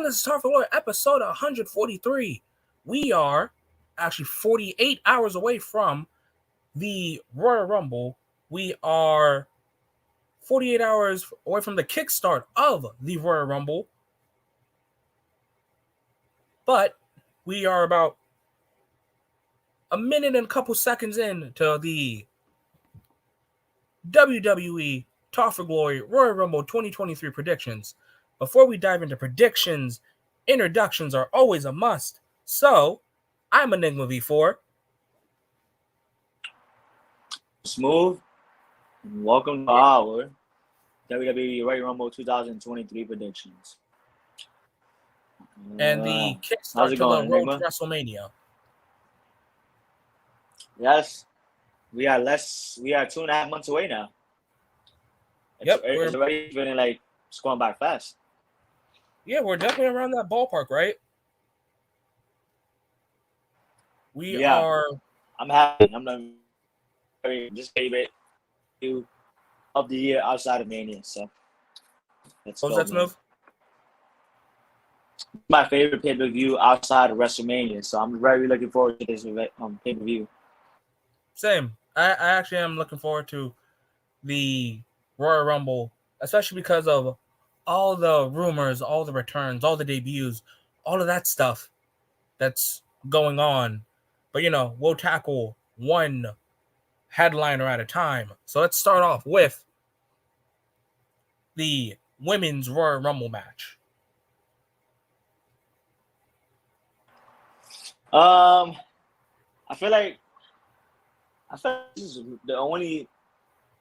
This is Talk for Lawyer, episode 143. We are actually 48 hours away from the Royal Rumble. We are 48 hours away from the kickstart of the Royal Rumble. But we are about a minute and a couple seconds into the WWE Talk for Glory Royal Rumble 2023 predictions. Before we dive into predictions, introductions are always a must. So, I'm Enigma V4. Smooth. Welcome to our WWE Royal Rumble 2023 predictions. And the kickstart to the road to WrestleMania. Yes. We are 2.5 months away now. It's already feeling like it's going by fast. Yeah, we're definitely around that ballpark, right? We are. I'm happy. I'm not just favorite of the year outside of Mania. So let's go. That Smooth? My favorite pay-per-view outside of WrestleMania. So I'm very looking forward to this pay-per-view. Same. I actually am looking forward to the Royal Rumble, especially because of all the rumors, all the returns, all the debuts, all of that stuff that's going on. But, we'll tackle one headliner at a time. So let's start off with the Women's Royal Rumble match. I feel like this is the only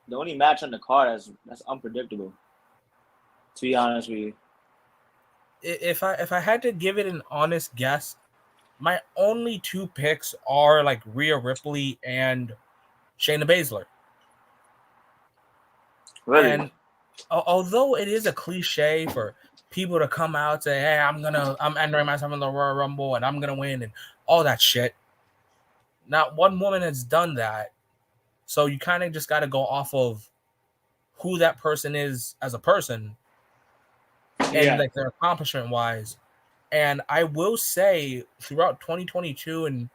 match on the card that's unpredictable. To be honest with you, if I had to give it an honest guess, my only two picks are like Rhea Ripley and Shayna Baszler. Really? And although it is a cliche for people to come out and say, "Hey, I'm entering myself in the Royal Rumble and I'm gonna win" and all that shit, not one woman has done that. So you kind of just got to go off of who that person is as a person and like their accomplishment wise. And I will say throughout 2022 and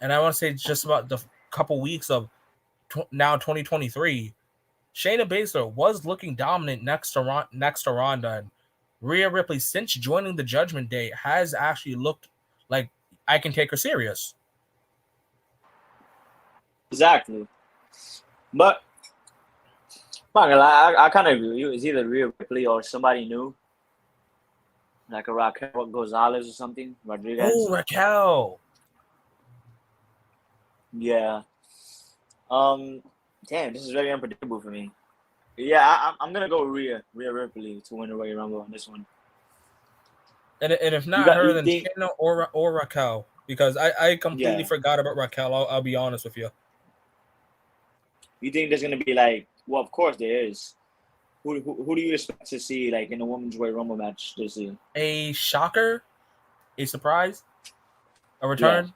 I want to say just about the couple weeks of now 2023, Shayna Baszler was looking dominant next to Ronda, and Rhea Ripley, since joining the Judgment Day, has actually looked like I can take her serious. Exactly. But I kind of agree with you. It's either Rhea Ripley or somebody new, like a Raquel Gonzalez or something. Rodriguez. Oh, Raquel. Yeah. Damn, this is very unpredictable for me. Yeah, I'm gonna go with Rhea Ripley to win the Royal Rumble on this one. And if not her, then Shayna or Raquel, because I completely forgot about Raquel. I'll be honest with you. You think there's gonna be like? Well, of course there is. Who do you expect to see like in a Women's Royal Rumble match this year? A shocker, a surprise, a return.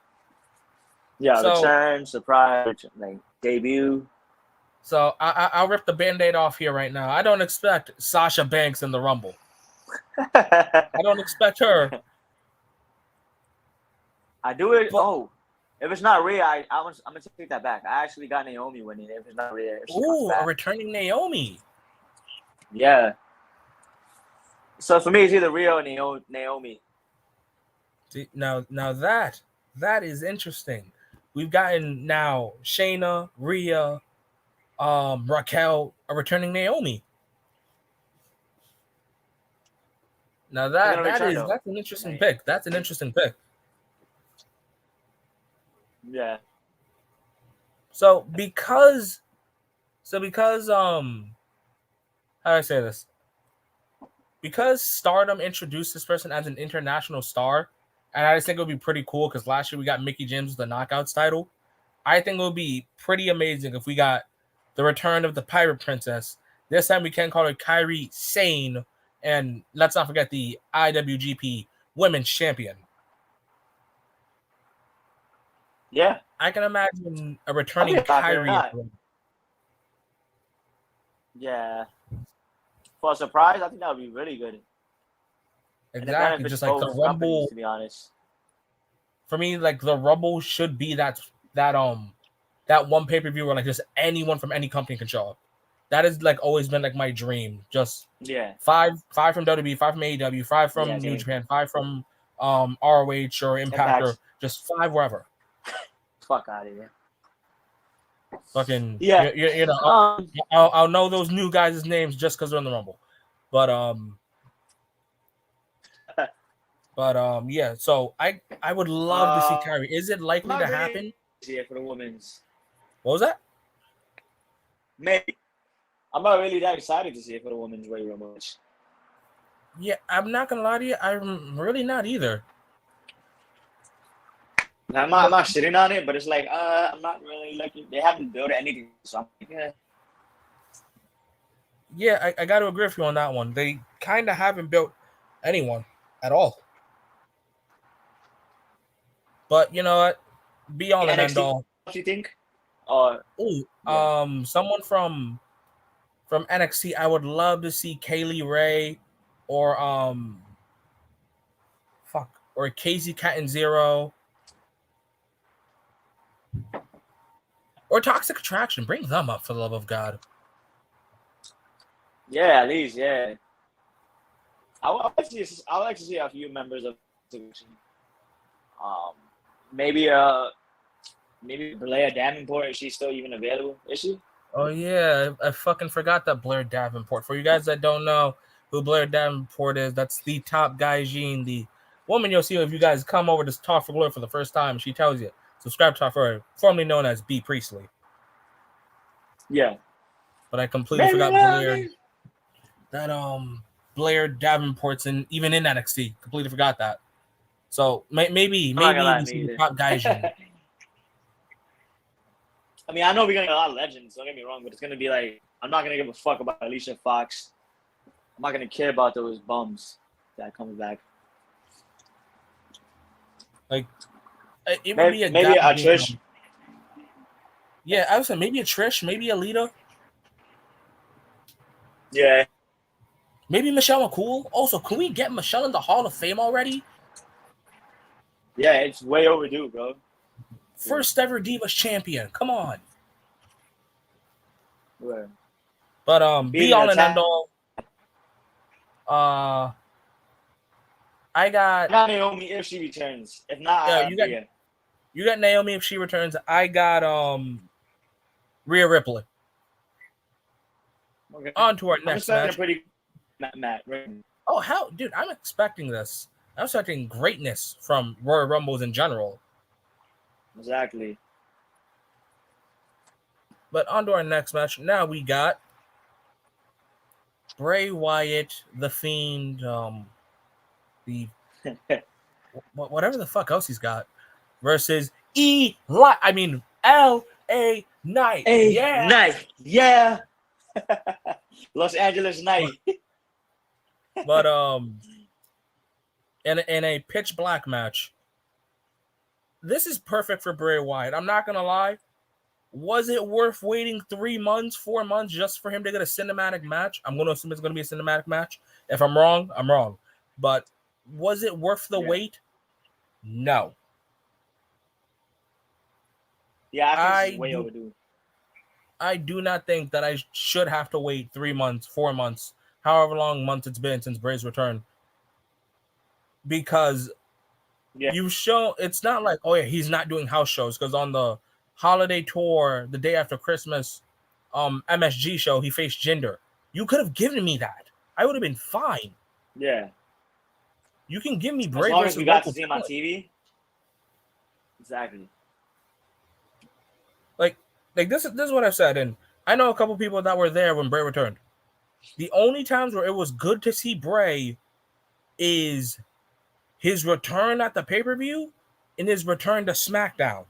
Yeah, return, surprise, like debut. So I'll rip the Band-Aid off here right now. I don't expect Sasha Banks in the Rumble. I don't expect her. I do it. But, if it's not Rhea, I'm gonna take that back. I actually got Naomi winning. If it's not Rhea, a returning Naomi. Yeah. So for me, it's either Rhea or Naomi. See, now that is interesting. We've gotten now Shayna, Rhea, Raquel, a returning Naomi. Now that's an interesting pick. That's an interesting pick. Yeah. So because how do I say this? Because Stardom introduced this person as an international star, and I just think it would be pretty cool because last year we got Mickie James with the Knockouts title. I think it would be pretty amazing if we got the return of the Pirate Princess. This time we can call her Kairi Sane, and let's not forget the IWGP Women's Champion. Yeah. I can imagine a returning Kairi. Yeah. For a surprise, I think that would be really good. And it Exactly. benefits Just like the both companies, Rumble, to be honest. for me, like the Rumble should be that one pay-per-view where like just anyone from any company can show up. That has like always been like my dream. Just Yeah. five from WWE, five from AEW, five Yeah, from New same. Japan, five from ROH or Impact, or Impact. just five wherever. Fuck out of here. Fucking Yeah. you know, I'll know those new guys' names just because they're in the Rumble. But yeah. So I would love to see Kyrie. Is it likely to happen? Yeah, for the women's. What was that? Maybe. I'm not really that excited to see it for the women's Royal Rumble match. Yeah, I'm not gonna lie to you. I'm really not either. I'm not shitting on it, but it's like I'm not really looking. They haven't built anything, so I'm like, yeah. Yeah, I got to agree with you on that one. They kind of haven't built anyone at all. But you know what? Be all and end all. What do you think? Or someone from NXT. I would love to see Kaylee Ray, or or Casey Catanzaro, or Toxic Attraction. Bring them up for the love of God. Yeah, at least, yeah. I would like to see a few members of the maybe Belair Davenport, is she still even available? Is she? Oh yeah, I fucking forgot that Blair Davenport. For you guys that don't know who Blair Davenport is, that's the top Gaijin, the woman you'll see if you guys come over to Talk for Glory for the first time. She tells you subscribe to her, formerly known as B Priestley. Yeah, but I completely forgot Blair. That Blair Davenport's even in NXT. Completely forgot that. So maybe we see the top Gaijin. I mean, I know we're gonna get a lot of legends. Don't get me wrong, but it's gonna be like I'm not gonna give a fuck about Alicia Fox. I'm not gonna care about those bums that comes back. Like it would be maybe a Trish. Yeah, I was saying maybe a Trish, maybe a Lita. Yeah. Maybe Michelle McCool. Also, can we get Michelle in the Hall of Fame already? Yeah, it's way overdue, bro. First ever Divas champion. Come on. Yeah. But be all and end all. I got Naomi if she returns. If not, you got Naomi if she returns. I got Rhea Ripley. Okay. On to our next match. Pretty match. Oh hell, dude! I'm expecting this. I'm expecting greatness from Royal Rumbles in general. Exactly. But on to our next match. Now we got Bray Wyatt, The Fiend, the whatever the fuck else he's got, versus L.A. Knight. Yeah. Los Angeles Knight. But in a pitch black match. This is perfect for Bray Wyatt. I'm not gonna lie. Was it worth waiting 3 months, 4 months just for him to get a cinematic match? I'm gonna assume it's gonna be a cinematic match. If I'm wrong, I'm wrong. But was it worth the wait? No. Yeah, I think it's way overdue. I do not think that I should have to wait 3 months, 4 months, however long months it's been since Bray's return. Because you've shown it's not like, oh yeah, he's not doing house shows, because on the holiday tour, the day after Christmas, MSG show, he faced Jinder. You could have given me that. I would have been fine. Yeah. You can give me Bray as long as we got to see him on TV. Exactly. Like this is what I've said, and I know a couple people that were there when Bray returned. The only times where it was good to see Bray is his return at the pay-per-view and his return to SmackDown.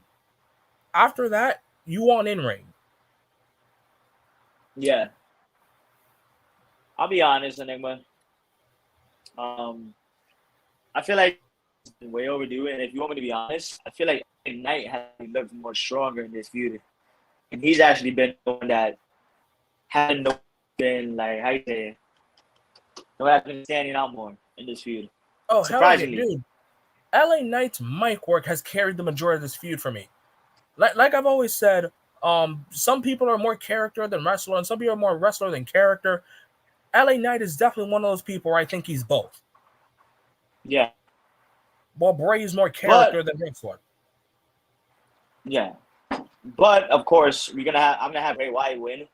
After that, you want in-ring. Yeah. I'll be honest, Enigma. I feel like it's been way overdue, and if you want me to be honest, I feel like Knight has looked more stronger in this feud. And he's actually been the one that hadn't been, like, how you say it? No, has been standing out more in this feud. Oh, hell yeah, Surprisingly. dude. LA Knight's mic work has carried the majority of this feud for me. Like I've always said, some people are more character than wrestler, and some people are more wrestler than character. LA Knight is definitely one of those people where I think he's both. Yeah. Well, Bray is more But character than wrestler. yeah. But of course, I'm gonna have Bray Wyatt win.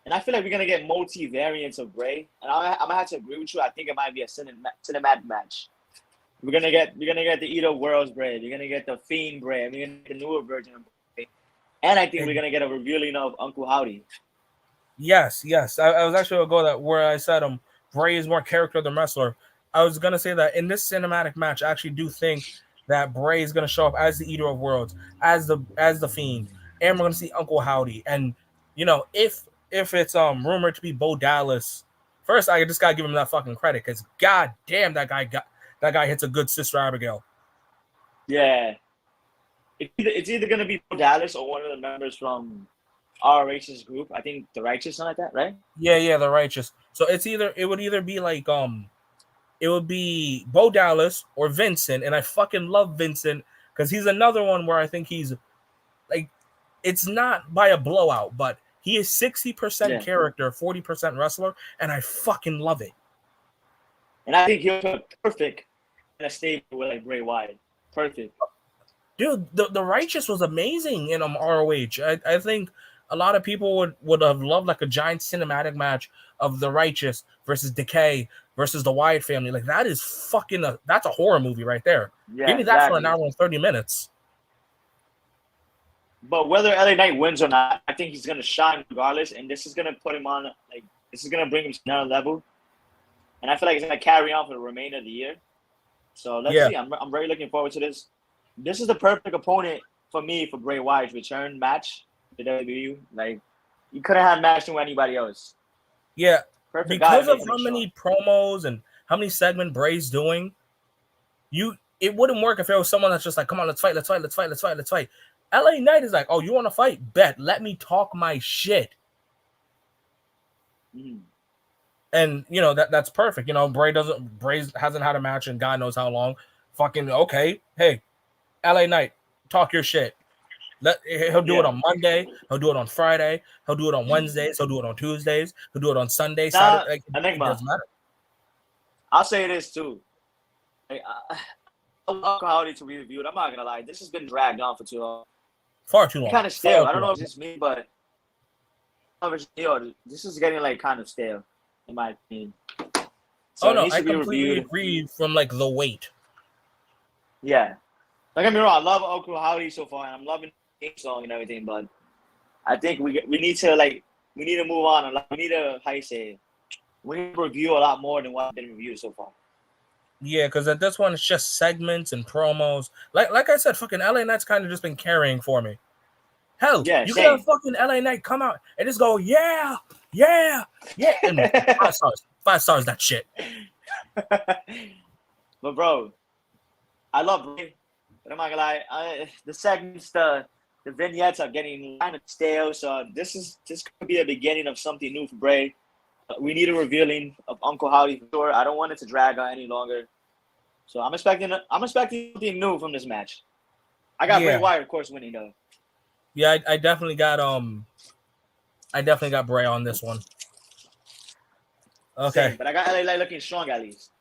And I feel like we're gonna get multi variants of Bray. And I'm gonna have to agree with you. I think it might be a cinematic match. We're gonna get the Eater of Worlds Bray. We're gonna get the Fiend Bray. We're gonna get the newer version of Bray. And I think we're gonna get a revealing of Uncle Howdy. Yes. I was actually gonna go that where I said Bray is more character than wrestler. I was gonna say that in this cinematic match, I actually do think that Bray is gonna show up as the Eater of Worlds, as the Fiend, and we're gonna see Uncle Howdy. And if it's rumored to be Bo Dallas, first I just gotta give him that fucking credit because god damn that guy hits a good Sister Abigail. Yeah. It's either gonna be Bo Dallas or one of the members from our Righteous group. I think the Righteous, something like that, right? Yeah, the Righteous. So it would either be like it would be Bo Dallas or Vincent, and I fucking love Vincent because he's another one where I think he's like, it's not by a blowout, but he is 60% character, 40% wrestler, and I fucking love it. And I think he'll put perfect in a stable with like Bray Wyatt. Perfect. Dude, the Righteous was amazing in ROH. I think a lot of people would have loved like a giant cinematic match of the Righteous versus Decay versus the Wyatt family. Like that is that's a horror movie right there. Yeah, give me that for an hour and 30 minutes. But whether LA Knight wins or not, I think he's gonna shine regardless, and this is gonna put him on this is gonna bring him to another level. And I feel like it's gonna carry on for the remainder of the year. So let's see. I'm very looking forward to this. This is the perfect opponent for me for Bray Wyatt's return match to WWE. Like, you couldn't have matched him with anybody else. Yeah, perfect because of how many promos and how many segments Bray's doing. It wouldn't work if it was someone that's just like, come on, let's fight. LA Knight is like, oh, you want to fight? Bet. Let me talk my shit. Mm-hmm. And that's perfect. Bray hasn't had a match in God knows how long. Fucking okay. Hey, LA Knight, talk your shit. He'll do it on Monday. He'll do it on Friday. He'll do it on Wednesdays. He'll do it on Tuesdays. He'll do it on Sunday, Saturday. It doesn't matter. I'll say this too. I want Howdy to be reviewed. I'm not gonna lie. This has been dragged on for too long. Far too long. Kind of stale. I don't know if it's me, but this is getting like kind of stale, in my opinion. So I completely agree from like the weight. Yeah. Don't get me wrong, I love Uncle Howdy so far, and I'm loving the theme song and everything, but I think we need to move on. We need to, we need to review a lot more than what's been reviewed so far. Yeah, because at this one, it's just segments and promos. Like I said, fucking LA Knight's kind of just been carrying for me. Hell, you can have fucking LA Knight come out and just go, yeah. And 5 stars, that shit. But bro, I love Bray. But I'm not gonna lie, the segments, the vignettes are getting kind of stale. So this could be a beginning of something new for Bray. We need a revealing of Uncle Howdy for sure. I don't want it to drag on any longer. So I'm expecting something new from this match. I got Bray Wyatt, of course, winning though. Yeah, I definitely got Bray on this one. Okay. Same, but I got LA looking strong at least.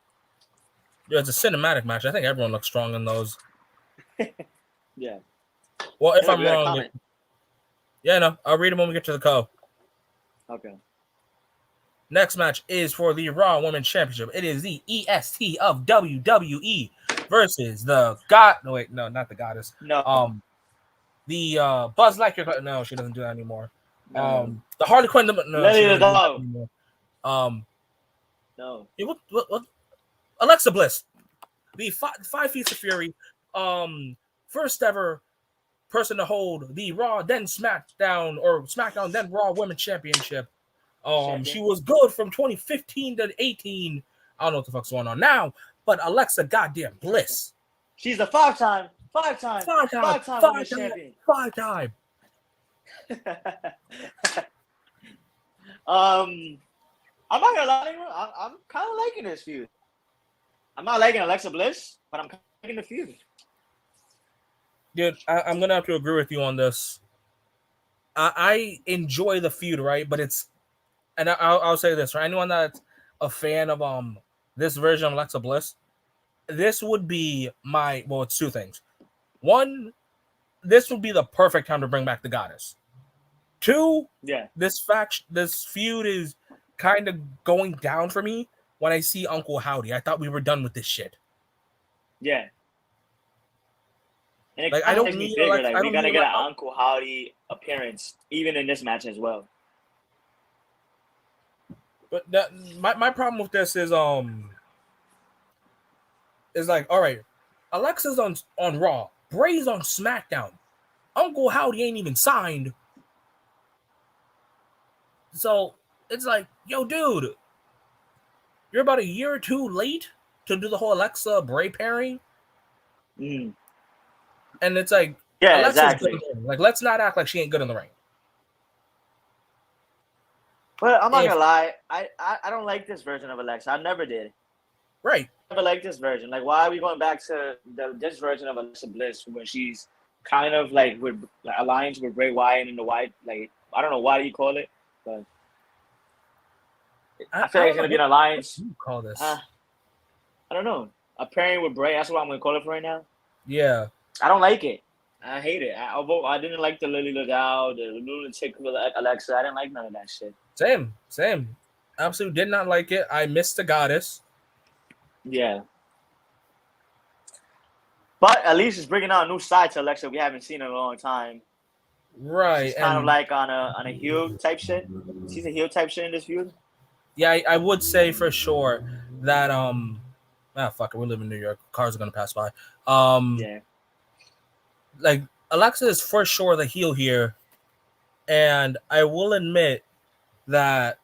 Yeah, it's a cinematic match. I think everyone looks strong in those. Yeah. Well, if I'm wrong, I'll read them when we get to the code. Okay. Next match is for the Raw Women's Championship. It is the EST of WWE versus the God. No, wait, no, not the Goddess. No. The Buzz Lightyear. No, she doesn't do that anymore. No. The Harley Quinn. No, she doesn't do that anymore. No. What? Alexa Bliss, the 5 Feet of Fury, first ever person to hold the Raw, then SmackDown, then Raw Women's Championship. She was good from 2015 to 18. I don't know what the fuck's going on now, but Alexa goddamn Bliss. She's a five-time women's champion. 5-time. I'm not gonna lie to you. I'm kind of liking this feud. I'm not liking Alexa Bliss, but I'm liking the feud. Dude, I'm gonna have to agree with you on this. I enjoy the feud, right? But it's, and I'll say this for anyone that's a fan of this version of Alexa Bliss, this would be my, well, it's two things. One, this would be the perfect time to bring back the goddess. Two, Yeah. this feud is kind of going down for me when I see Uncle Howdy. I thought we were done with this shit. Yeah. And it Like, kind of makes me figure like we're gonna get an Uncle Howdy appearance even in this match as well. But my problem with this is like, all right, Alexa's on Raw, Bray's on SmackDown, Uncle Howdy ain't even signed. So it's like, yo, dude, you're about a year or two late to do the whole Alexa Bray pairing. Mm. And it's like, yeah, Alexa's exactly. good in the ring. Like, let's not act like she ain't good in the ring. But I'm not gonna lie, I don't like this version of Alexa. I never did. Right. I never liked this version. Like, why are we going back to this version of Alexa Bliss where she's kind of like with alliance with Bray Wyatt and the Wyatt? Like, I don't know why you call it, but I feel like it's gonna be an alliance. What do you call this? I don't know. A pairing with Bray. That's what I'm gonna call it for right now. Yeah. I don't like it. I hate it. Although I didn't like the Lily Ladau, the lunatic Alexa. I didn't like none of that shit. Same. Absolutely did not like it. I missed the goddess. Yeah. But at least it's bringing out a new side to Alexa we haven't seen in a long time. Right. She's kind of like on a heel type shit. She's a heel type shit in this feud. Yeah, I would say for sure that fuck it, we live in New York. Cars are gonna pass by. Yeah. Like, Alexa is for sure the heel here, and I will admit that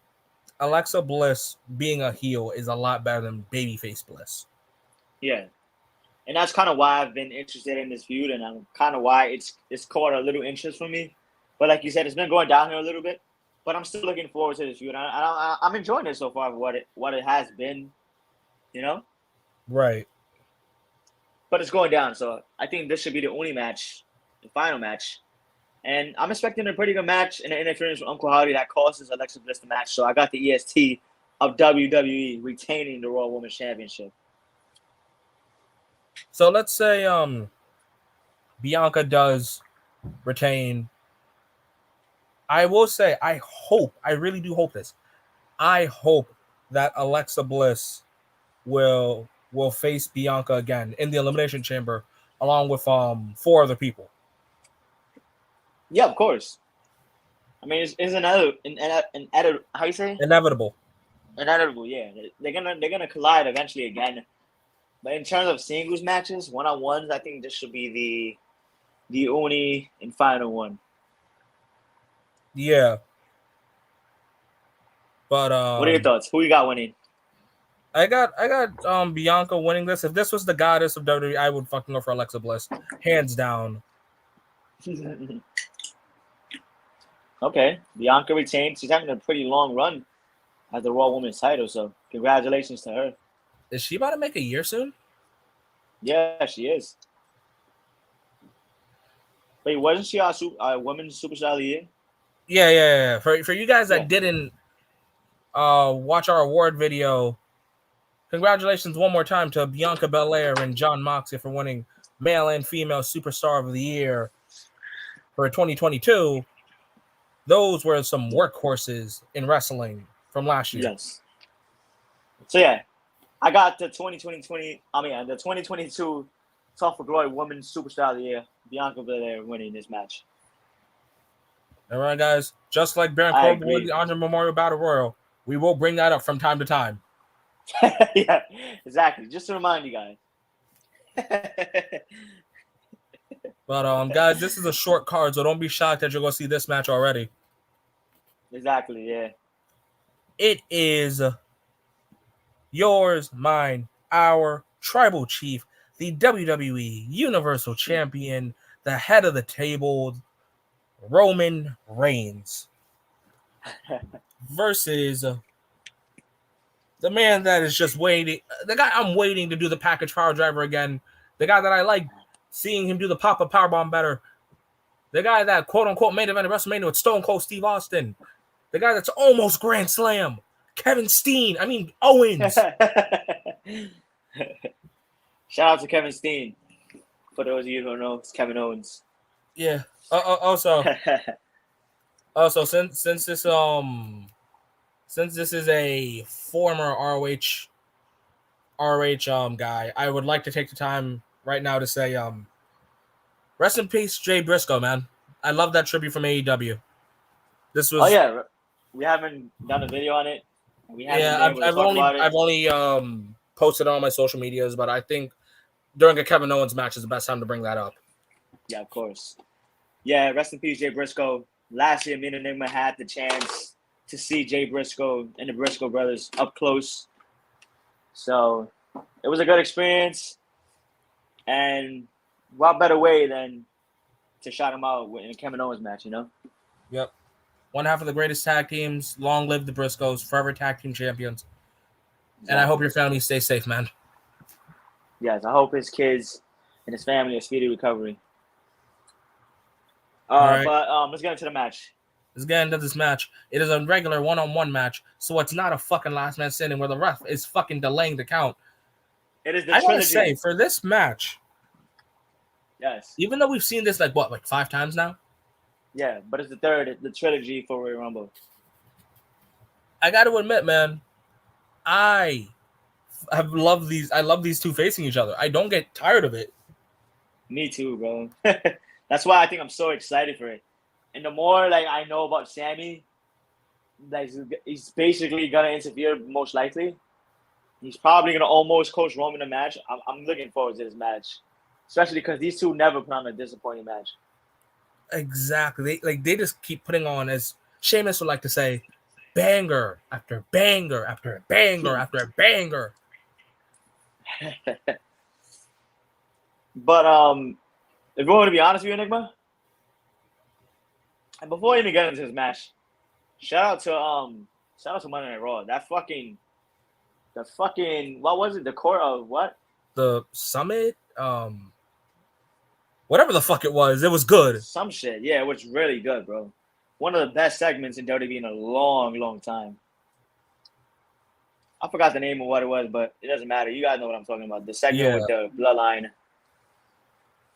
Alexa Bliss being a heel is a lot better than babyface Bliss. Yeah. And that's kind of why I've been interested in this feud, and I'm kind of why it's caught a little interest for me. But like you said, it's been going down here a little bit. But I'm still looking forward to this feud. I'm enjoying it so far. What it has been, you know. Right. But it's going down, so I think this should be the only match, the final match. And I'm expecting a pretty good match and an interference with Uncle Howdy that causes Alexa Bliss the match. So I got the EST of WWE retaining the Raw Women's Championship. So let's say Bianca does retain. I will say, I really do hope this. I hope that Alexa Bliss will face Bianca again in the Elimination Chamber along with 4 other people. Yeah, of course. I mean, it's another how you say? Inevitable, yeah. They're gonna collide eventually again. But in terms of singles matches, one-on-ones, I think this should be the only and final one. Yeah. But what are your thoughts? Who you got winning? I got Bianca winning this. If this was the goddess of WWE, I would fucking go for Alexa Bliss, hands down. Okay, Bianca retained. She's having a pretty long run at the Raw Women's title, so congratulations to her. Is she about to make a year soon? Yeah, she is. Wait, wasn't she our Women's Superstar of the Year? Yeah. For you guys that didn't watch our award video, congratulations one more time to Bianca Belair and Jon Moxley for winning Male and Female Superstar of the Year for 2022. Those were some workhorses in wrestling from last year. Yes. So yeah, I got the 2022 Tough for Glory Women's Superstar of the Year, Bianca Belair winning this match. All right, guys. Just like Baron Corbin with the Honor Memorial Battle Royal, we will bring that up from time to time. Yeah, exactly. Just to remind you guys. But guys, this is a short card, so don't be shocked that you're going to see this match already. Exactly, yeah. It is yours, mine, our tribal chief, the WWE Universal Champion, the head of the table, Roman Reigns, versus The man that is just waiting. The guy I'm waiting to do the package power driver again. The guy that I like seeing him do the pop-up powerbomb better. The guy that quote-unquote main event of WrestleMania with Stone Cold Steve Austin. The guy that's almost Grand Slam. Kevin Steen. I mean, Owens. Shout out to Kevin Steen. For those of you who don't know, it's Kevin Owens. Yeah. Also, since this is a former ROH guy, I would like to take the time right now to say rest in peace, Jay Briscoe, man. I love that tribute from AEW. This was. Oh yeah, we haven't done a video on it. We haven't been able to talk about it. I've only posted it on my social medias, but I think during a Kevin Owens match is the best time to bring that up. Yeah, of course. Yeah, rest in peace, Jay Briscoe. Last year, me and Enigma had the chance to see Jay Briscoe and the Briscoe brothers up close. So it was a good experience. And what better way than to shout him out in a Kevin Owens match, you know? Yep. One half of the greatest tag teams. Long live the Briscoes, forever tag team champions. Exactly. And I hope your family stays safe, man. Yes, I hope his kids and his family a speedy recovery. Right. But let's get into the match. Let's get into this match. It is a regular one-on-one match, so it's not a fucking last man standing where the ref is fucking delaying the count. It is the trilogy. I want to say, trilogy. for this match, yes, even though we've seen this like 5 times now? Yeah, but it's the trilogy for Royal Rumble. I got to admit, man, I love these two facing each other. I don't get tired of it. Me too, bro. That's why I think I'm so excited for it. And the more like I know about Sammy, like he's basically gonna interfere most likely. He's probably gonna almost coach Roman in a match. I'm looking forward to this match, especially because these two never put on a disappointing match. Exactly. They just keep putting on, as Sheamus would like to say, banger after banger after banger after banger. But if you want to be honest with you, Enigma, and before we even get into this match, shout out to Monday Night Raw. The fucking what was it? The core of what? The Summit? Whatever the fuck it was good. Some shit. Yeah, it was really good, bro. One of the best segments in WWE in a long, long time. I forgot the name of what it was, but it doesn't matter. You guys know what I'm talking about. The segment with the Bloodline.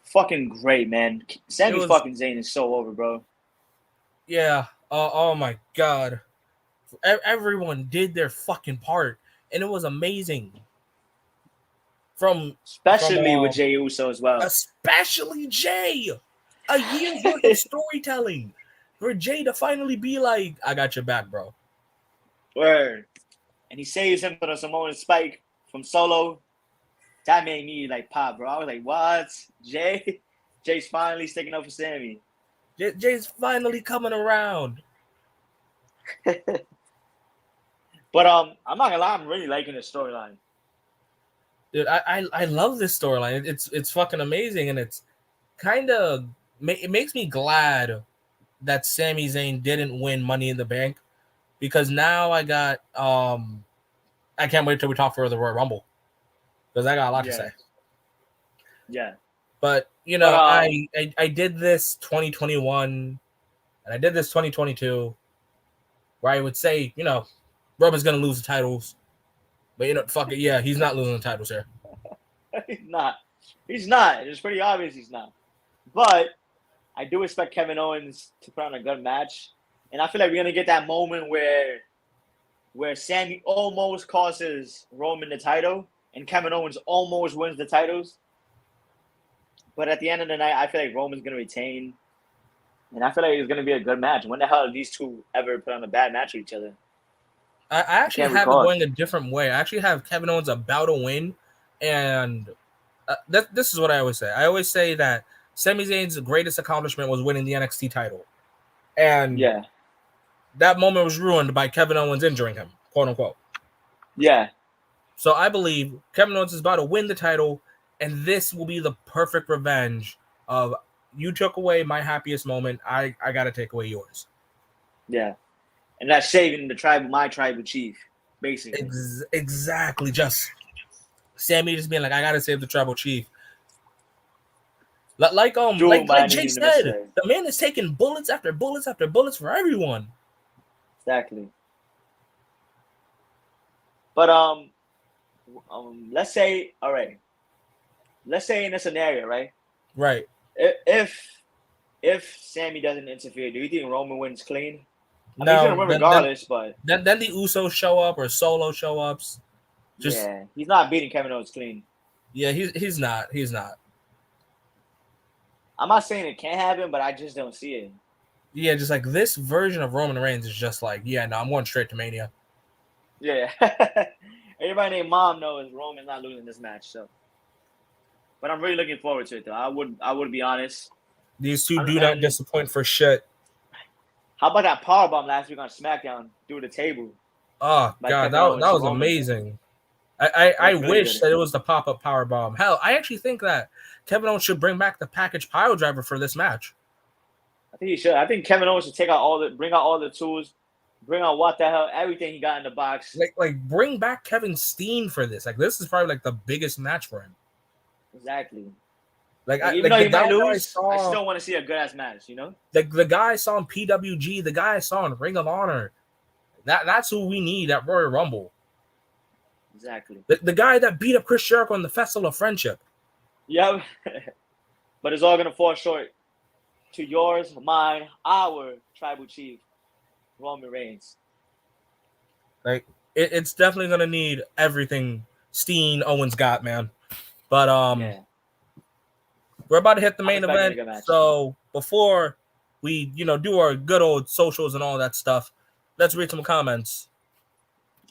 Fucking great, man. Sami fucking Zayn is so over, bro. Yeah. Oh my god. Everyone did their fucking part, and it was amazing. Especially with Jey Uso as well. Especially Jey. A year's worth of storytelling for Jey to finally be like, I got your back, bro. Word. And he saves him for the Samoan spike from Solo. That made me like pop, bro. I was like, what? Jay's finally sticking up for Sammy. Jay's finally coming around. But I'm not gonna lie, I'm really liking this storyline. Dude, I love this storyline. It's fucking amazing, and it's kind of it makes me glad that Sami Zayn didn't win Money in the Bank, because now I got I can't wait till we talk for the Royal Rumble, because I got a lot to say. Yeah. But you know, I did this 2021 and I did this 2022, where I would say, you know, Roman's gonna lose the titles. But you know, fuck it, yeah, he's not losing the titles here. He's not. It's pretty obvious he's not. But I do expect Kevin Owens to put on a good match. And I feel like we're gonna get that moment where Sammy almost costs Roman the title and Kevin Owens almost wins the titles. But at the end of the night, I feel like Roman's gonna retain. And I feel like it's gonna be a good match. When the hell have these two ever put on a bad match with each other? I actually have it going a different way. I actually have Kevin Owens about to win, and this is what I always say. I always say that Sami Zayn's greatest accomplishment was winning the NXT title, and that moment was ruined by Kevin Owens injuring him, quote unquote. Yeah. So I believe Kevin Owens is about to win the title, and this will be the perfect revenge of, you took away my happiest moment, I got to take away yours. Yeah. And that's saving my tribal chief. basically. Exactly. Just Sammy just being like, I gotta save the tribal chief. Drew Like might Jay need in the said, mystery. the man is taking bullets after bullets after bullets for everyone. Exactly. But let's say, all right. Let's say in a scenario, right? Right. If Sammy doesn't interfere, do you think Roman wins clean? I mean, he's gonna Now win regardless, but then the Usos show up or Solo show ups. Just yeah, he's not beating Kevin Owens clean. yeah, he's not. I'm not saying it can't happen, but I just don't see it. Yeah, just like this version of Roman Reigns is just like, yeah, no, I'm going straight to Mania. Yeah. Everybody named Mom knows Roman's not losing this match, so. But I'm really looking forward to it, though. I would be honest. These two do not disappoint for shit. How about that powerbomb last week on SmackDown through the table? Oh god, that was Roman. amazing. I really wish good. that it was the pop-up powerbomb. Hell, I actually think that Kevin Owens should bring back the package pile driver for this match. I think he should. I think Kevin Owens should bring out all the tools, bring out what the hell, everything he got in the box. Like bring back Kevin Steen for this. Like this is probably like the biggest match for him. Exactly. Even though he might lose, I still want to see a good ass match, you know? The guy I saw in PWG, the guy I saw in Ring of Honor. That's who we need at Royal Rumble. Exactly. The guy that beat up Chris Jericho in the Festival of Friendship. Yep. But it's all gonna fall short to yours, mine, our tribal chief, Roman Reigns. Like it's definitely gonna need everything Steen Owens got, man. But yeah. We're about to hit the main event. So before we, do our good old socials and all that stuff, let's read some comments.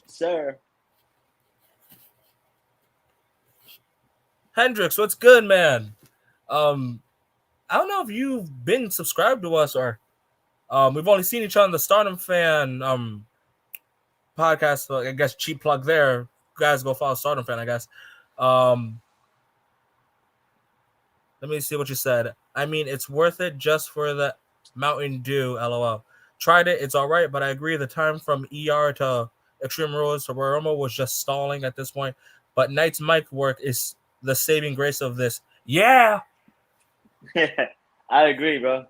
Sir. Hendrix, what's good, man? I don't know if you've been subscribed to us or we've only seen each other on the Stardom Fan podcast. So I guess cheap plug there. You guys go follow Stardom Fan, I guess. Let me see what you said. I mean, it's worth it just for the Mountain Dew, LOL. Tried it, it's all right, but I agree the time from ER to Extreme Rules to Royal Rumble was just stalling at this point. But Knight's mic work is the saving grace of this. Yeah! I agree, bro.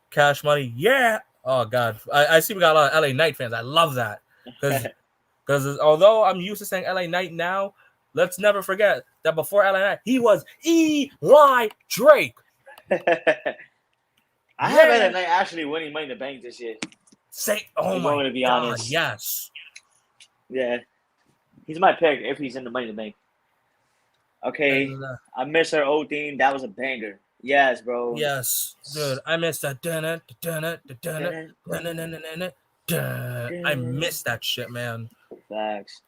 Cash Money, yeah! Oh, God. I see we got a lot of LA Knight fans. I love that. Because although I'm used to saying LA Knight now, let's never forget that before LA Knight, he was Eli Drake. I have LA Knight actually winning Money in the Bank this year. Oh my to be God, honest. yes. Yeah. He's my pick if he's in the Money in the Bank. Okay. I miss her old theme. That was a banger. Yes, bro. Yes, dude. I miss that. I miss that shit, man. Facts.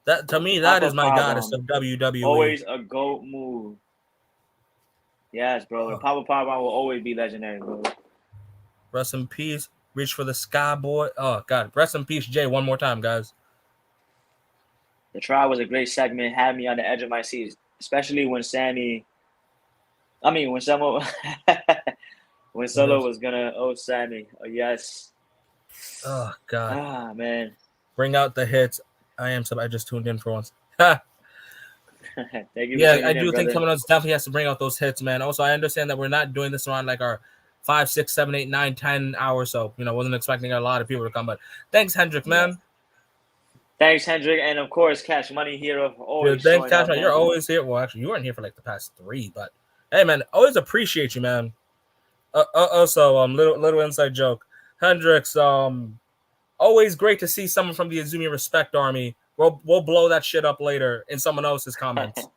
That to me, that is my goddess of WWE. Always a GOAT move. Yes, bro. The Papa Powerbomb will always be legendary, bro. Rest in peace. Reach for the sky, boy. Oh God, rest in peace, Jay. One more time, guys. The trial was a great segment. Had me on the edge of my seat, especially when when Solo was gonna Sammy. Oh yes. Oh God. Ah man. Bring out the hits. I just tuned in for once. Thank you. Yeah, I do think Kevin Owens definitely has to bring out those hits, man. Also, I understand that we're not doing this around like our 5, 6, 7, 8, 9, 10 hours. So, wasn't expecting a lot of people to come. But thanks, Hendrick, man. Thanks, Hendrick. And of course, Cash Money Hero. Always thanks, Cash Money. You're always here. Well, actually, you weren't here for like the past 3, but hey, man, always appreciate you, man. Also, little inside joke. Hendrix, always great to see someone from the Azumi Respect Army. We'll blow that shit up later in someone else's comments.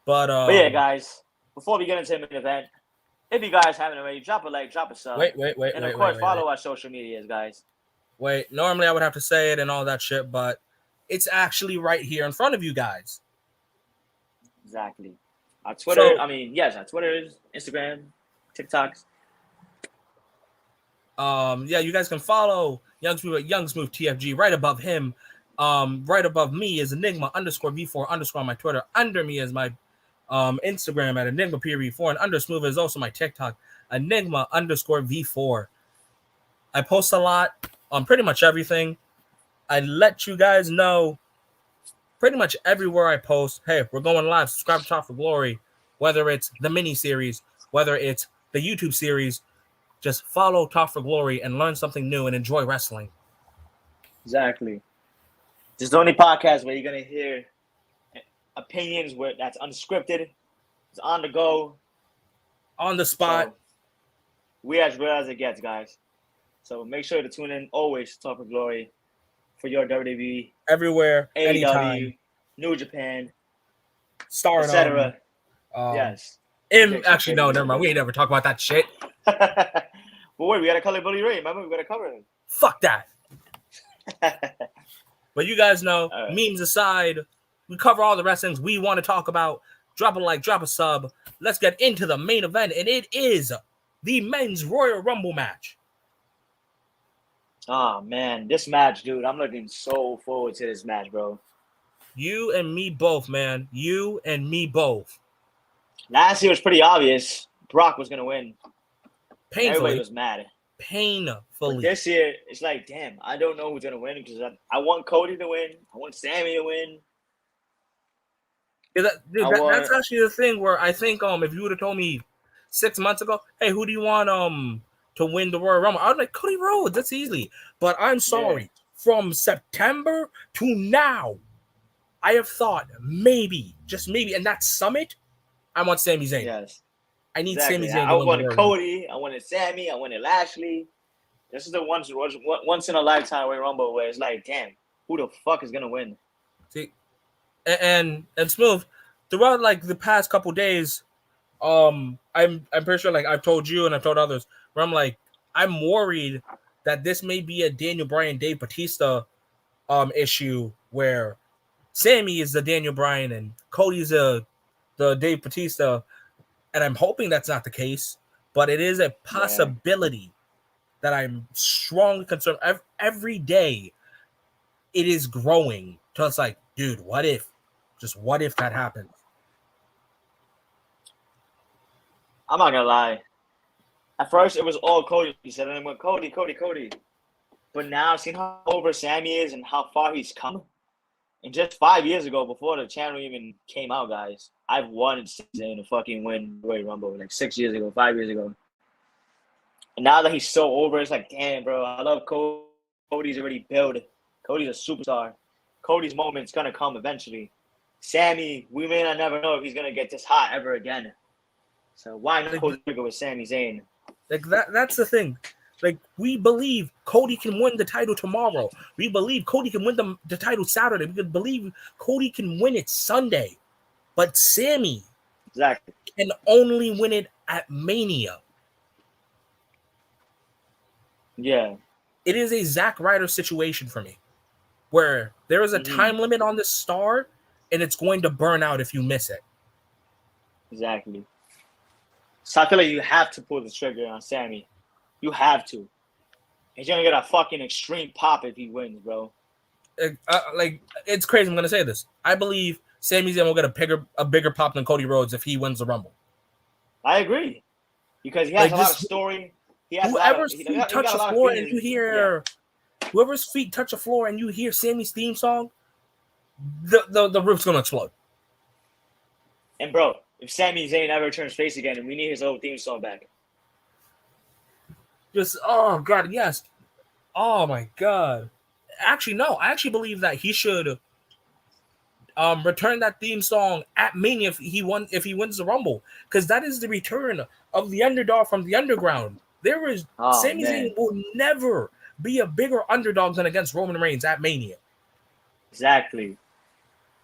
But yeah, guys, before we get into the main event, if you guys haven't already, drop a like, drop a sub. Wait. And of course, follow our social medias, guys. Wait, normally I would have to say it and all that shit, but it's actually right here in front of you guys. Exactly. Our Twitter, our Twitter, Instagram, TikToks. Yeah, you guys can follow Young Smooth TFG. Right above him, right above me is Enigma_V4_ on my Twitter. Under me is my Instagram at EnigmaPV4, and under Smooth is also my TikTok, Enigma_V4. I post a lot on pretty much everything. I let you guys know pretty much everywhere I post, hey, we're going live. Subscribe to Talk for Glory. Whether it's the mini-series, whether it's the YouTube series, just follow Talk for Glory and learn something new and enjoy wrestling. Exactly. This is the only podcast where you're going to hear opinions that's unscripted. It's on the go. On the spot. So, we as real as it gets, guys. So make sure to tune in always to Talk for Glory for your WWE, everywhere, AEW, anytime. New Japan, Stardom, etc. Yes. Actually, no, never mind. We ain't never talk about that shit. But wait, we gotta cover Billy Ray. Remember, we gotta cover him. Fuck that. But you guys know, memes aside, we cover all the wrestlings we want to talk about. Drop a like, drop a sub. Let's get into the main event, and it is the men's Royal Rumble match. Oh, man. This match, dude. I'm looking so forward to this match, bro. You and me both, man. You and me both. Last year was pretty obvious. Brock was going to win. Painfully. Everybody was mad. Painfully. But this year, it's like, damn, I don't know who's going to win because I want Cody to win. I want Sammy to win. Yeah, that's actually the thing where I think if you would have told me 6 months ago, hey, who do you want to win the Royal Rumble? I was like, Cody Rhodes, that's easy. But I'm sorry, from September to now, I have thought maybe, just maybe, and that summit, I want Sami Zayn. Yes. I need Sami Zayn. I wanted Cody, I wanted Sammy, I wanted Lashley. This is the once in a lifetime Royal Rumble where it's like, damn, who the fuck is gonna win? See, and Smooth, throughout like the past couple days, I'm pretty sure like I've told you and I've told others where I'm like, I'm worried that this may be a Daniel Bryan Dave Bautista issue where Sammy is the Daniel Bryan and Cody's the Dave Bautista, and I'm hoping that's not the case, but it is a possibility that I'm strongly concerned. Every day it is growing till it's like, dude, what if that happens? I'm not gonna lie. At first, it was all Cody. He said, and I went, Cody. But now, seeing how over Sammy is and how far he's come, and just 5 years ago, before the channel even came out, guys, I've wanted Zayn to fucking win Royal Rumble like 6 years ago, 5 years ago. And now that he's so over, it's like, damn, bro, I love Cody. Cody's already built. Cody's a superstar. Cody's moment's gonna come eventually. Sammy, we may not never know if he's gonna get this hot ever again. So why not go with Sami Zayn? Like that's the thing. Like, we believe Cody can win the title tomorrow. We believe Cody can win the title Saturday. We believe Cody can win it Sunday. But Sammy can only win it at Mania. Yeah. It is a Zack Ryder situation for me, where there is a time limit on this star, and it's going to burn out if you miss it. Exactly. So I feel like you have to pull the trigger on Sammy. You have to. He's gonna get a fucking extreme pop if he wins, bro. Like, it's crazy. I'm gonna say this. I believe Sami Zayn will get a bigger pop than Cody Rhodes if he wins the Rumble. I agree, because he has a lot of story. Whoever's feet touch the floor and you hear, whoever's feet touch the floor and you hear Sammy's theme song, the roof's gonna explode. And bro, if Sami Zayn ever turns face again, and we need his old theme song back. Just, oh god, yes. Oh my god. Actually, no. I actually believe that he should return that theme song at Mania if he wins the Rumble, because that is the return of the underdog from the underground. Sami Zayn will never be a bigger underdog than against Roman Reigns at Mania. Exactly.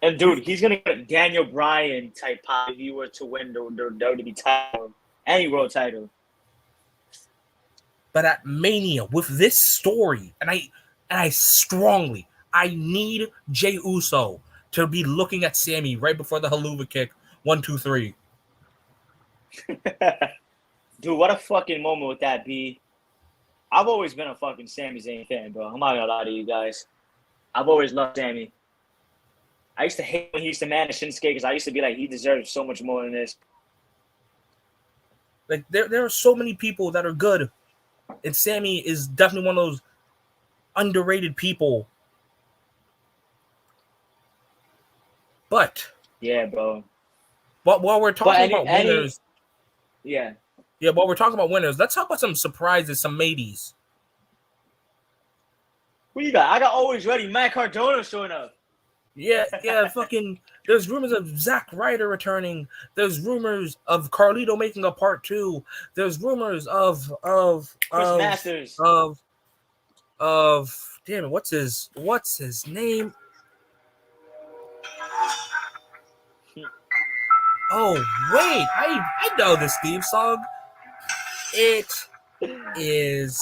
And dude, he's gonna get a Daniel Bryan type pop if he were to win the WWE title, any world title. But at Mania, with this story, and I need Jey Uso to be looking at Sammy right before the Helluva Kick. 1, 2, 3. Dude, what a fucking moment would that be? I've always been a fucking Sami Zayn fan, bro. I'm not gonna lie to you guys. I've always loved Sammy. I used to hate when he used to manage Shinsuke because I used to be like, he deserves so much more than this. Like, there are so many people that are good, and Sammy is definitely one of those underrated people But yeah, bro. But while we're talking about winners, yeah. While we're talking about winners, let's talk about some surprises, some maybes. Who you got? I got always ready. Matt Cardona showing up. Yeah, fucking. There's rumors of Zack Ryder returning. There's rumors of Carlito making a part 2. There's rumors of Chris Masters. Of damn it, what's his name? Oh wait, I know this theme song. It is.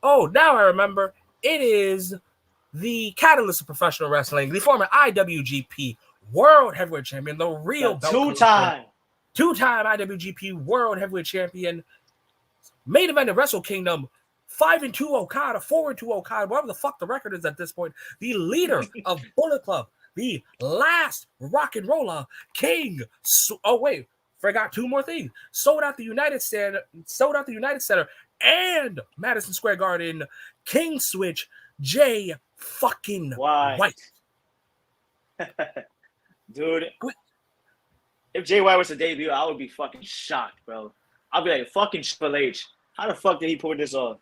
Oh, now I remember. It is the catalyst of professional wrestling, the former IWGP World Heavyweight Champion, the real two-time IWGP World Heavyweight Champion, main event of Wrestle Kingdom, 5-2 Okada, 4-2 Okada, whatever the fuck the record is at this point, the leader of Bullet Club, the last rock and roller, King. Oh wait, forgot 2 more things. Sold out the United Center and Madison Square Garden. King Switch, Jay fucking White. Dude, if Jay White was to debut, I would be fucking shocked, bro. I'd be like, fucking Triple H. How the fuck did he pull this off?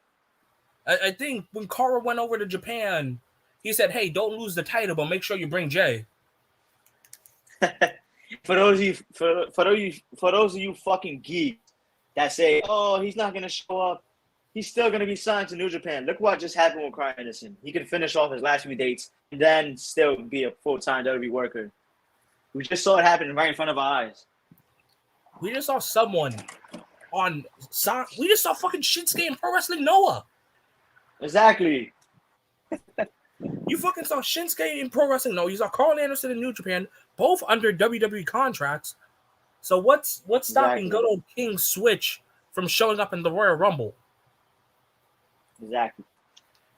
I think when Kara went over to Japan, he said, "Hey, don't lose the title, but make sure you bring Jay." For those of you fucking geeks that say, "Oh, he's not gonna show up. He's still gonna be signed to New Japan." Look what just happened with Carl Anderson. He could finish off his last few dates and then still be a full-time WWE worker. We just saw it happen right in front of our eyes. We just saw someone we just saw fucking Shinsuke in Pro Wrestling Noah. Exactly. You fucking saw Shinsuke in Pro Wrestling Noah. You saw Carl Anderson in New Japan, both under WWE contracts. So what's stopping good old King Switch from showing up in the Royal Rumble? Exactly.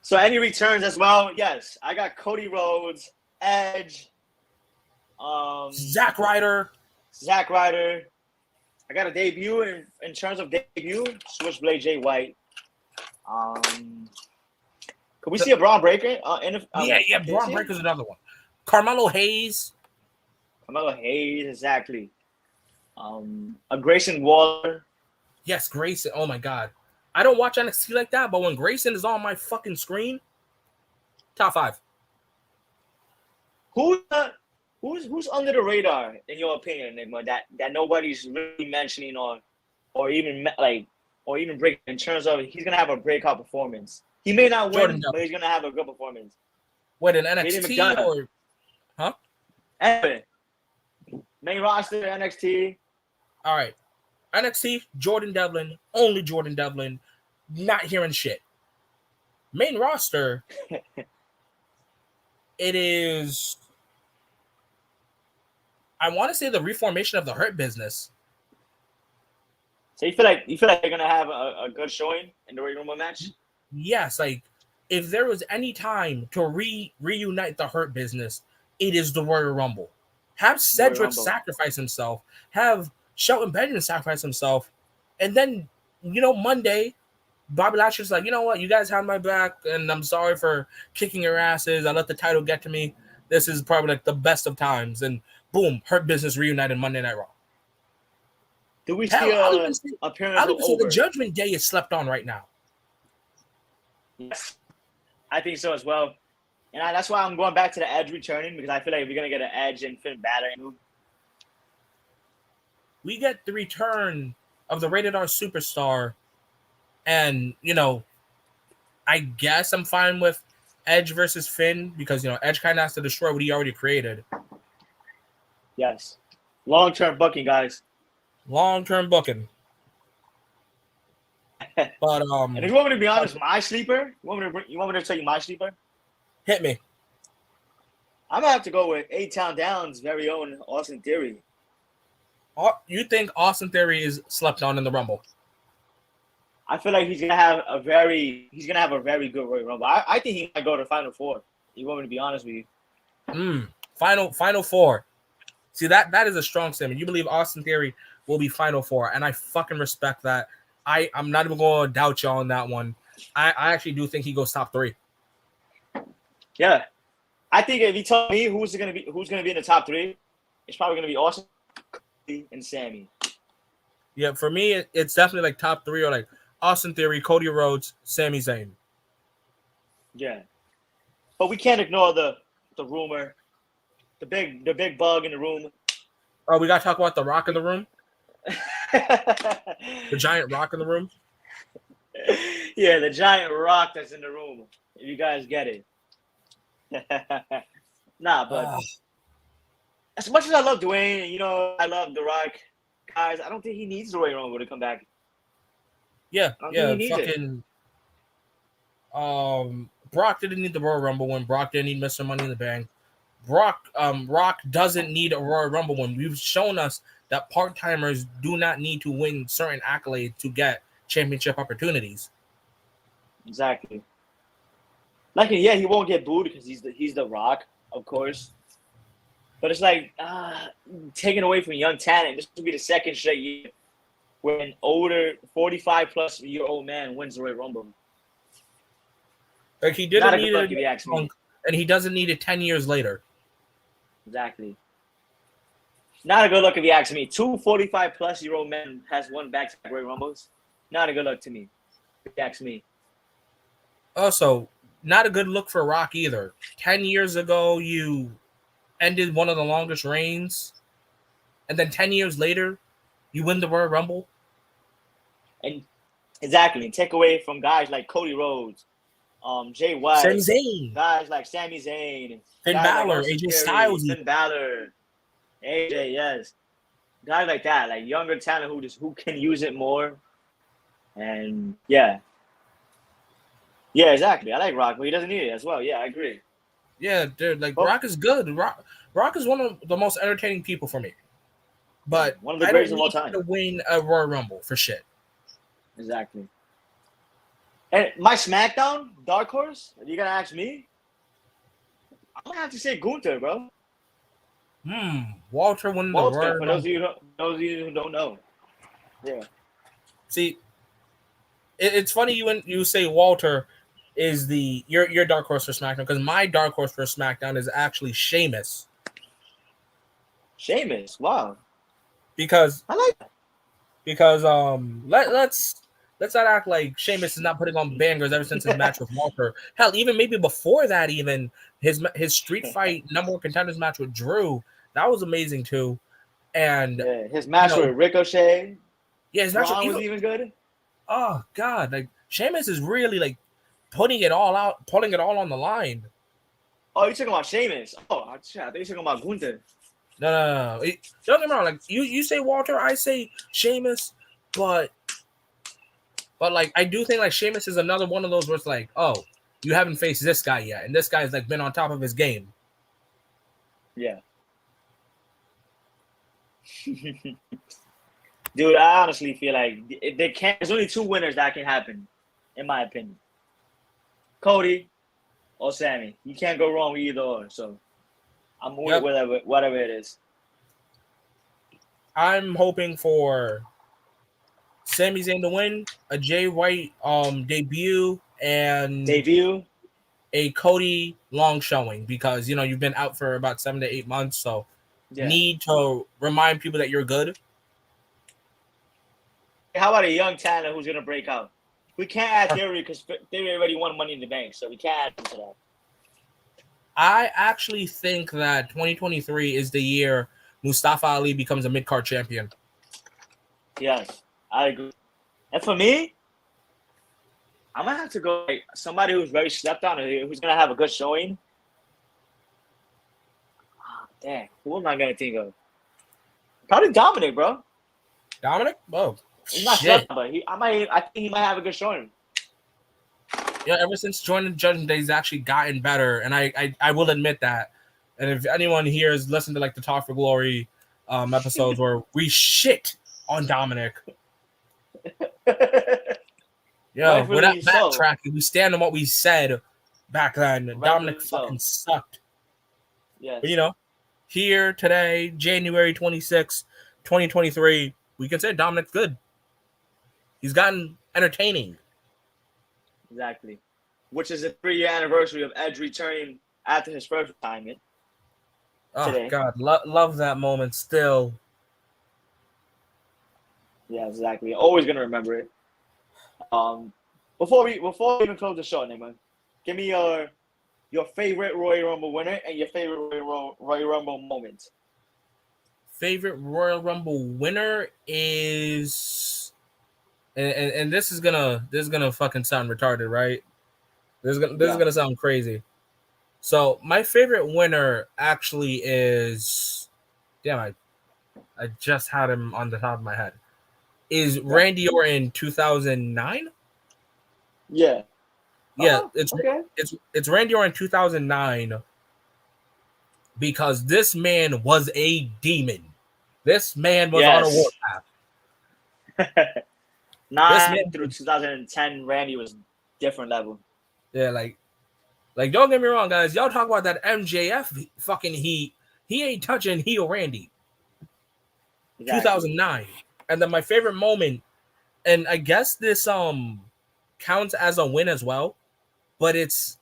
So any returns as well? Yes, I got Cody Rhodes, Edge, Zack Ryder. I got a debut in terms of debut. Switchblade Jay White. Could we see a Braun Breaker? Braun Breaker's another one. Carmelo Hayes, exactly. A Grayson Waller. Yes, Grayson. Oh my god, I don't watch NXT like that, but when Grayson is on my fucking screen, top 5. Who's under the radar in your opinion, Enigma, that nobody's really mentioning or even breaking in terms of he's gonna have a breakout performance? He may not win, but he's gonna have a good performance. What, in NXT or huh? Anyway, main roster NXT. All right, NXT Jordan Devlin, only Jordan Devlin, not hearing shit. Main roster, it is. I want to say the reformation of the Hurt Business. So you feel like they're gonna have a good showing in the Royal Rumble match? Yes, like if there was any time to reunite the Hurt Business, it is the Royal Rumble. Have Cedric sacrifice himself. Have Shelton Benjamin sacrifice himself, and then Monday, Bobby Lashley's like, you know what, you guys had my back, and I'm sorry for kicking your asses. I let the title get to me. This is probably like the best of times, and boom, Hurt Business reunited Monday Night Raw. Do we see appearance I would say the Judgment Day is slept on right now. Yes, I think so as well. And that's why I'm going back to the Edge returning, because I feel like we're going to get an Edge and Finn Balor. We get the return of the Rated R Superstar. And, I guess I'm fine with Edge versus Finn because, Edge kind of has to destroy what he already created. Yes. Long-term booking, guys. Long-term booking. But and if you want me to be honest, my sleeper, you want me to tell you my sleeper? Hit me. I'm gonna have to go with A-Town Down's very own Austin Theory. You think Austin Theory is slept on in the Rumble? I feel like he's gonna have a very good Royal Rumble. I think he might go to Final Four. You want me to be honest with you? Final Four. See, that is a strong statement. You believe Austin Theory will be Final Four, and I fucking respect that. I'm not even going to doubt you on that one. I actually do think he goes top 3. Yeah, I think if you tell me who's gonna be in the top 3, it's probably gonna be Austin, Cody, and Sammy. Yeah, for me, it's definitely like top 3 or like Austin Theory, Cody Rhodes, Sami Zayn. Yeah, but we can't ignore the rumor, the big bug in the room. Oh, we got to talk about the Rock in the room. The giant rock in the room. Yeah, the giant rock that's in the room. If you guys get it. Nah, but as much as I love Dwayne, you know, I love The Rock, guys, I don't think he needs the Royal Rumble to come back. Yeah, fucking. Brock didn't need the Royal Rumble win. Brock didn't need Mr. Money in the Bank. Rock doesn't need a Royal Rumble win. We've shown us that part-timers do not need to win certain accolades to get championship opportunities. Exactly. Like, yeah, he won't get booed because he's the Rock, of course. But it's like taken away from young talent. This will be the second straight year when an older 45-plus-year-old man wins the Royal Rumble. Like he didn't need it, if you ask me. And he doesn't need it 10 years later. Exactly. Not a good look if you ask me. 2 45-plus-year-old men has won back-to-back Royal Rumbles. Not a good look to me, if you ask me. Also, not a good look for Rock either. 10 years ago, you ended one of the longest reigns, and then 10 years later, you win the Royal Rumble. And exactly, take away from guys like Cody Rhodes, Jay White, Sami Zayn, guys like Sami Zayn, Finn Balor, like AJ Styles, Finn Balor, AJ, yes, guys like that, like younger talent who can use it more, and yeah, exactly. I like Rock, but he doesn't need it as well. Yeah, I agree. Yeah, dude, like Rock is good. Rock is one of the most entertaining people for me. But one of the greatest of all time to win a Royal Rumble for shit. Exactly. And my SmackDown dark horse, you gotta ask me, I'm gonna have to say Gunther, bro. Walter won the Royal Rumble. For those of you who don't know. Yeah. See, it's funny you say Walter is your dark horse for SmackDown, because my dark horse for SmackDown is actually Sheamus. Sheamus, wow. Because I like that. Because let's not act like Sheamus is not putting on bangers ever since his match with Walter. Hell, even maybe before that, even his Street Fight #1 Contenders match with Drew, that was amazing too. And his match with Ricochet. Yeah, his match was even good. Oh God, like Sheamus is really like putting it all on the line. Oh, you're talking about Sheamus? Oh, I thought you're talking about Gunther. No. Don't get me wrong. Like you say Walter, I say Sheamus, but like I do think like Sheamus is another one of those where it's like, oh, you haven't faced this guy yet, and this guy's like been on top of his game. Yeah. Dude, I honestly feel like there's only 2 winners that can happen, in my opinion. Cody or Sammy. You can't go wrong with either or. So I'm with whatever it is. I'm hoping for Sami Zayn to win, a Jay White debut, and a Cody long showing, because you've been out for about 7 to 8 months, so need to remind people that you're good. How about a young talent who's gonna break out? We can't add Theory because Theory already won Money in the Bank, so we can't add him to that. I actually think that 2023 is the year Mustafa Ali becomes a mid-card champion. Yes, I agree. And for me, I'm gonna have to go like somebody who's very slept on, who's gonna have a good showing. Oh, dang, who am I gonna think of? Probably Dominic, bro. Dominic? Oh, he's not slept on, but I think he might have a good showing. Yeah, ever since joining Judgment Day, he's actually gotten better, and I will admit that. And if anyone here has listened to like the Talk for Glory episodes where we shit on Dominic, we're not backtracking. We stand on what we said back then. Dominic fucking sucked. Yes. But here today, January 26, 2023, we can say Dominic's good. He's gotten entertaining. Exactly. Which is the 3-year anniversary of Edge returning after his first retirement. Oh Today. God, love that moment still. Yeah, exactly. Always gonna remember it. Before we even close the show, Nigma, give me your favorite Royal Rumble winner and your favorite Royal Rumble moment. Favorite Royal Rumble winner is, and this is gonna fucking sound retarded, right? This is gonna sound crazy. So my favorite winner actually is, damn, I just had him on the top of my head. Is Randy Orton 2009? Yeah. Yeah, okay. it's Randy Orton 2009 because this man was a demon. This man was on a warpath. 9 through 2010, Randy was different level. Yeah, like don't get me wrong, guys. Y'all talk about that MJF fucking heat. He ain't touching heel Randy. Exactly. 2009. And then my favorite moment, and I guess this counts as a win as well, but it's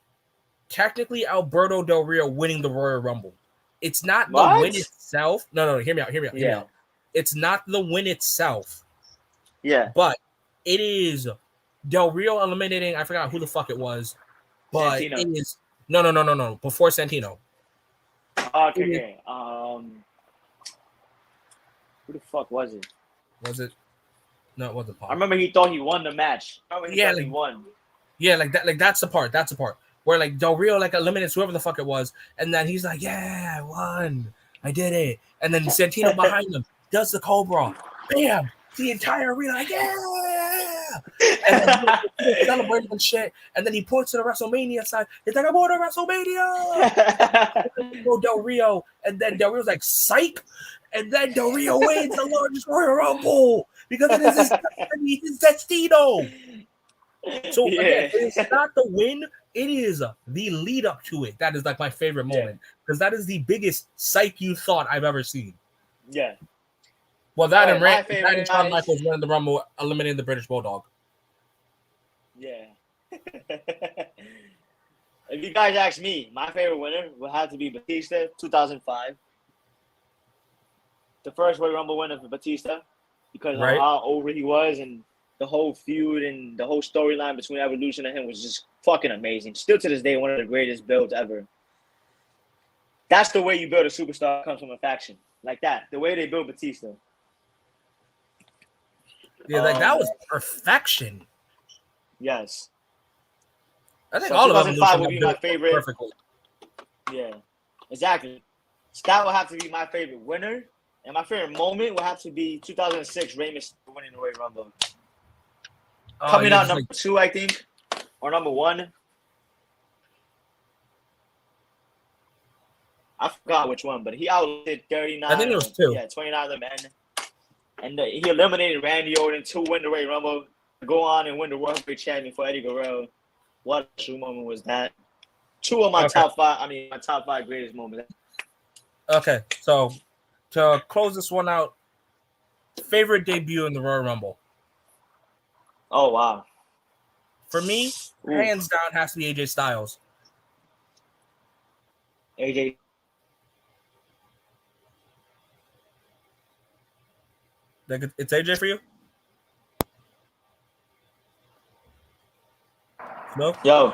technically Alberto Del Rio winning the Royal Rumble. It's not the win itself. No, hear me out. It's not the win itself. Yeah. But it is Del Rio eliminating, I forgot who the fuck it was, but Santino. It is no. Before Santino. Okay. Who the fuck was it? Was it? No, it wasn't Paul. I remember he thought he won the match. He won. Yeah, like that. Like that's the part. That's the part where like Del Rio like eliminates whoever the fuck it was, and then he's like, "Yeah, I won. I did it." And then Santino behind him does the Cobra. Bam! The entire arena, like, yeah! And then celebrating and shit. And then he points to the WrestleMania side. He's like, "I'm on WrestleMania!" Go Del Rio, and then Del Rio's like, "Psych!" And then Del Rio wins the largest Royal Rumble because it is his destino. So again, it's not the win; it is the lead up to it. That is like my favorite moment because that is the biggest psych you thought I've ever seen. Yeah. Well, that and Shawn Michaels winning the Rumble, eliminating the British Bulldog. Yeah. If you guys ask me, my favorite winner would have to be Batista, 2005. The first Royal Rumble winner for Batista because of how over he was and the whole feud and the whole storyline between Evolution and him was just fucking amazing. Still to this day, one of the greatest builds ever. That's the way you build a superstar, comes from a faction. Like that. The way they build Batista. Yeah, like that was perfection. Yes. I think all of them would be my favorite. Perfectly. Yeah, exactly. So that would have to be my favorite winner. And my favorite moment would have to be 2006 Rey Mysterio winning the Royal Rumble. Coming out number 2, I think. Or number 1. I forgot which one, but he outdid 39. I think it was 2. Yeah, 29 of the men. And he eliminated Randy Orton to win the Royal Rumble, go on and win the World Heavyweight Champion for Eddie Guerrero. What a true moment was that? 2 of my top 5. My top 5 greatest moments. Okay, so to close this one out, favorite debut in the Royal Rumble. Oh wow! For me, hands down, has to be AJ Styles. AJ. Like it's AJ for you? No? Yo,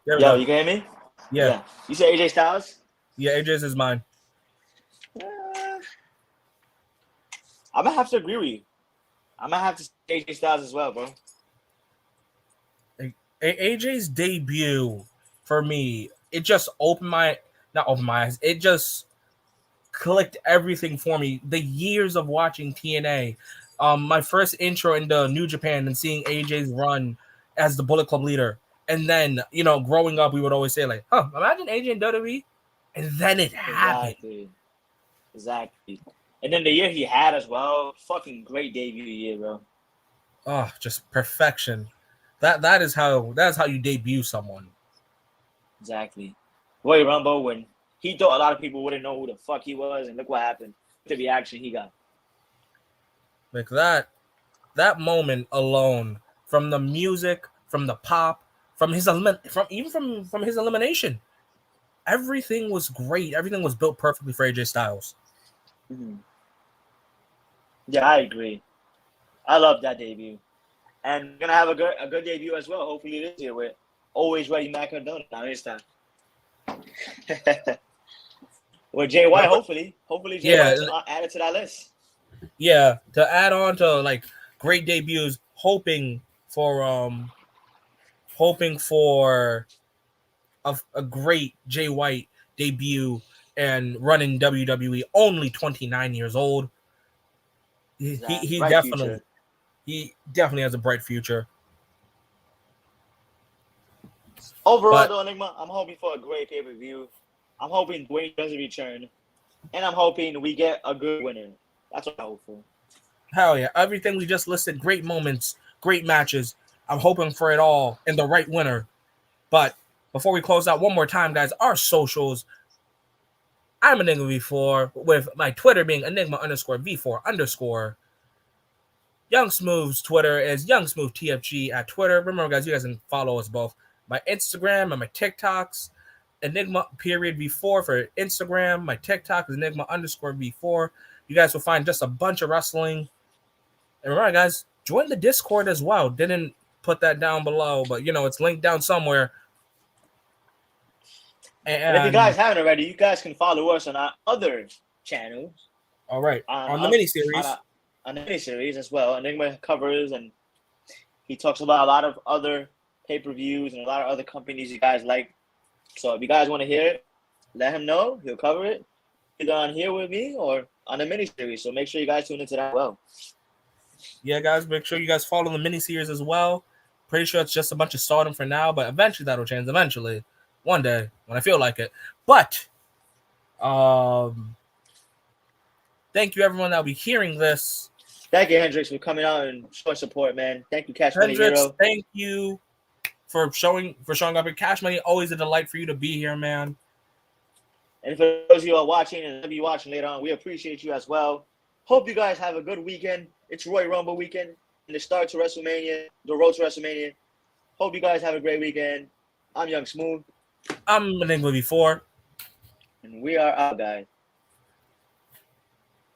you can hear me? Yeah. You say AJ Styles? Yeah, AJ's is mine. I'm gonna have to agree with you. I'm gonna have to say AJ Styles as well, bro. AJ's debut for me, it just not opened my eyes. It just clicked everything for me. The years of watching TNA, my first intro into New Japan and seeing AJ's run as the Bullet Club leader, and then growing up, we would always say like, "Oh, imagine AJ in WWE," and then it happened. Exactly. And then the year he had as well, fucking great debut year, bro. Oh, just perfection. That is how you debut someone. Exactly. Royal Rumble, when he thought a lot of people wouldn't know who the fuck he was, and look what happened. The reaction he got. Like that that moment alone, from the music, from the pop, from his from his elimination, everything was great. Everything was built perfectly for AJ Styles. Mm-hmm. Yeah, I agree. I love that debut, and we're gonna have a good debut as well. Hopefully this year with Always Ready Mac and Donut. Now it's time. With Jay White, hopefully Jay Yeah, White's added to that list. yeah. To add on to like great debuts, hoping for a great Jay White debut and running WWE, only 29 years old. Exactly. He Bright definitely future. has a bright future. Overall, But though, Enigma, I'm hoping for a great pay-per-view. I'm hoping Dwayne doesn't return, and I'm hoping we get a good winner. That's what I hope for. hell yeah, everything we just listed, great moments, great matches. I'm hoping for it all and the right winner. But before we close out, one more time, guys, our socials. I'm Enigma V4 with my Twitter being Enigma_V4_. Young Smooth's Twitter is Young Smooth TFG at Twitter. Remember, guys, you guys can follow us both. My Instagram and my TikToks, Enigma_V4 for Instagram. My TikTok is Enigma_V4. You guys will find just a bunch of wrestling. And remember, guys, join the Discord as well. Didn't put that down below, but it's linked down somewhere. And if you guys And haven't already, you guys can follow us on our other channels. all right, on the On miniseries. on the miniseries as well. Enigma covers, and he talks about a lot of other pay-per-views and a lot of other companies you guys like. So if you guys want to hear it, let him know. He'll cover it either on here with me or on the miniseries. So make sure you guys tune into that as well. Yeah, guys, make sure you guys follow the miniseries as well. Pretty sure it's just a bunch of stardom for now, but eventually that'll change. Eventually, one day when I feel like it. But thank you everyone that'll be hearing this. Thank you, Hendrix, for coming out and showing support, man. Thank you, Cash Money Hendrix, Hero. thank you for showing up at Cash Money. Always a delight for you to be here, man. And for those of you who are watching and will be watching later on, we appreciate you as well. Hope you guys have a good weekend. It's Royal Rumble weekend and the start to WrestleMania, the road to WrestleMania. Hope you guys have a great weekend. I'm Young Smooth. I'm Enigma V4. And we are out, guys.